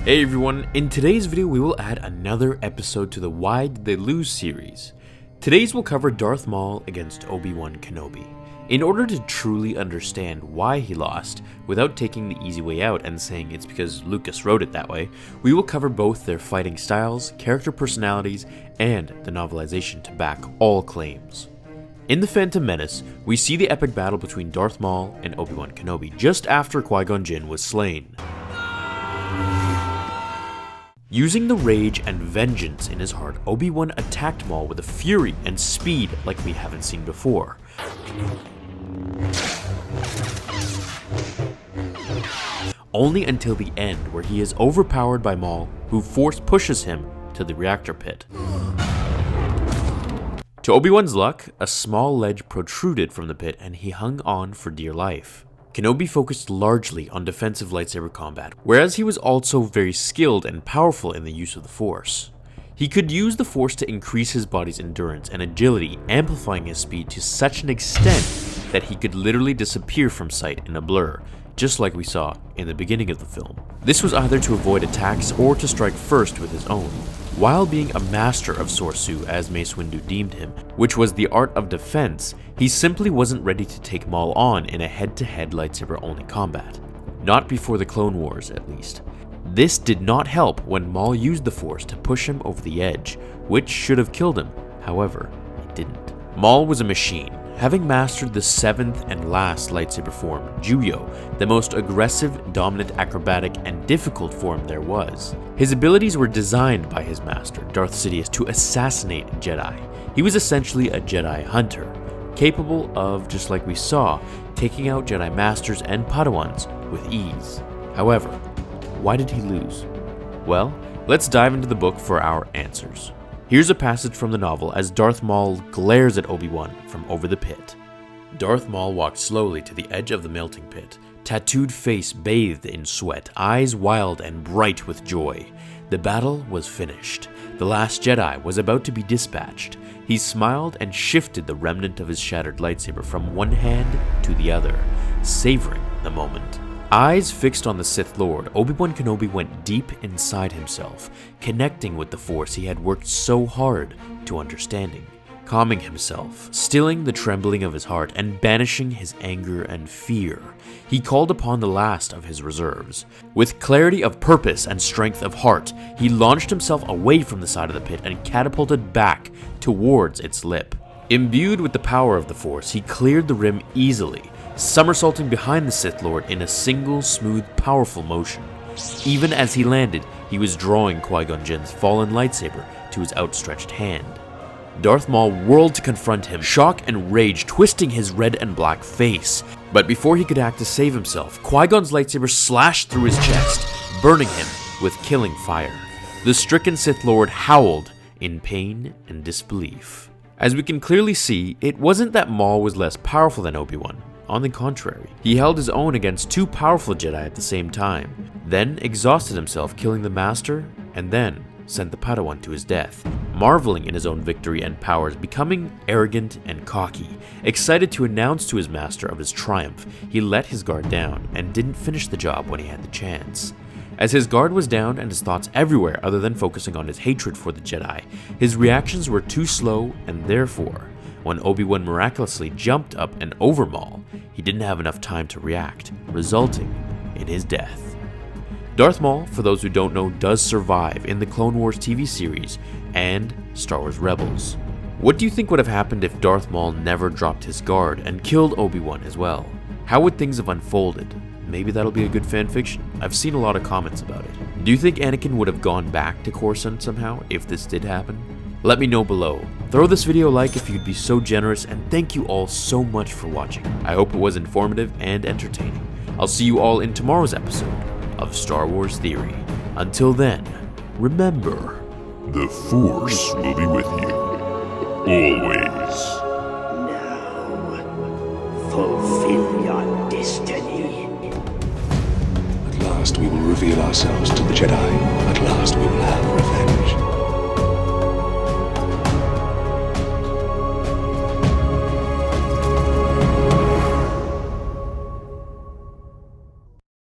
Hey everyone, in today's video we will add another episode to the Why Did They Lose series. Today's will cover Darth Maul against Obi-Wan Kenobi. In order to truly understand why he lost, without taking the easy way out and saying it's because Lucas wrote it that way, we will cover both their fighting styles, character personalities, and the novelization to back all claims. In The Phantom Menace, we see the epic battle between Darth Maul and Obi-Wan Kenobi just after Qui-Gon Jinn was slain. Using the rage and vengeance in his heart, Obi-Wan attacked Maul with a fury and speed like we haven't seen before. Only until the end, where he is overpowered by Maul, who force pushes him to the reactor pit. To Obi-Wan's luck, a small ledge protruded from the pit and he hung on for dear life. Kenobi focused largely on defensive lightsaber combat, whereas he was also very skilled and powerful in the use of the Force. He could use the Force to increase his body's endurance and agility, amplifying his speed to such an extent that he could literally disappear from sight in a blur, just like we saw in the beginning of the film. This was either to avoid attacks or to strike first with his own. While being a master of Sorsu, as Mace Windu deemed him, which was the art of defense, he simply wasn't ready to take Maul on in a head-to-head lightsaber-only combat. Not before the Clone Wars, at least. This did not help when Maul used the Force to push him over the edge, which should have killed him. However, it didn't. Maul was a machine, having mastered the 7th and last lightsaber form, Juyo, the most aggressive, dominant, acrobatic, and difficult form there was. His abilities were designed by his master, Darth Sidious, to assassinate Jedi. He was essentially a Jedi hunter, capable of, just like we saw, taking out Jedi Masters and Padawans with ease. However, why did he lose? Well, let's dive into the book for our answers. Here's a passage from the novel as Darth Maul glares at Obi-Wan from over the pit. Darth Maul walked slowly to the edge of the melting pit, tattooed face bathed in sweat, eyes wild and bright with joy. The battle was finished. The last Jedi was about to be dispatched. He smiled and shifted the remnant of his shattered lightsaber from one hand to the other, savoring the moment. Eyes fixed on the Sith Lord, Obi-Wan Kenobi went deep inside himself, connecting with the Force he had worked so hard to understanding, calming himself, stilling the trembling of his heart, and banishing his anger and fear. He called upon the last of his reserves. With clarity of purpose and strength of heart, he launched himself away from the side of the pit and catapulted back towards its lip. Imbued with the power of the Force, he cleared the rim easily, somersaulting behind the Sith Lord in a single, smooth, powerful motion. Even as he landed, he was drawing Qui-Gon Jinn's fallen lightsaber to his outstretched hand. Darth Maul whirled to confront him, shock and rage twisting his red and black face. But before he could act to save himself, Qui-Gon's lightsaber slashed through his chest, burning him with killing fire. The stricken Sith Lord howled in pain and disbelief. As we can clearly see, it wasn't that Maul was less powerful than Obi-Wan. On the contrary, he held his own against two powerful Jedi at the same time, then exhausted himself killing the Master, and then sent the Padawan to his death. Marveling in his own victory and powers, becoming arrogant and cocky, excited to announce to his master of his triumph, he let his guard down and didn't finish the job when he had the chance. As his guard was down and his thoughts everywhere other than focusing on his hatred for the Jedi, his reactions were too slow, and therefore, when Obi-Wan miraculously jumped up and over Maul, he didn't have enough time to react, resulting in his death. Darth Maul, for those who don't know, does survive in the Clone Wars TV series and Star Wars Rebels. What do you think would have happened if Darth Maul never dropped his guard and killed Obi-Wan as well? How would things have unfolded? Maybe that'll be a good fanfiction. I've seen a lot of comments about it. Do you think Anakin would have gone back to Coruscant somehow if this did happen? Let me know below. Throw this video a like if you'd be so generous, and thank you all so much for watching. I hope it was informative and entertaining. I'll see you all in tomorrow's episode of Star Wars Theory. Until then, remember, the Force will be with you, always. Now, fulfill your destiny. At last we will reveal ourselves to the Jedi. At last we will have revenge.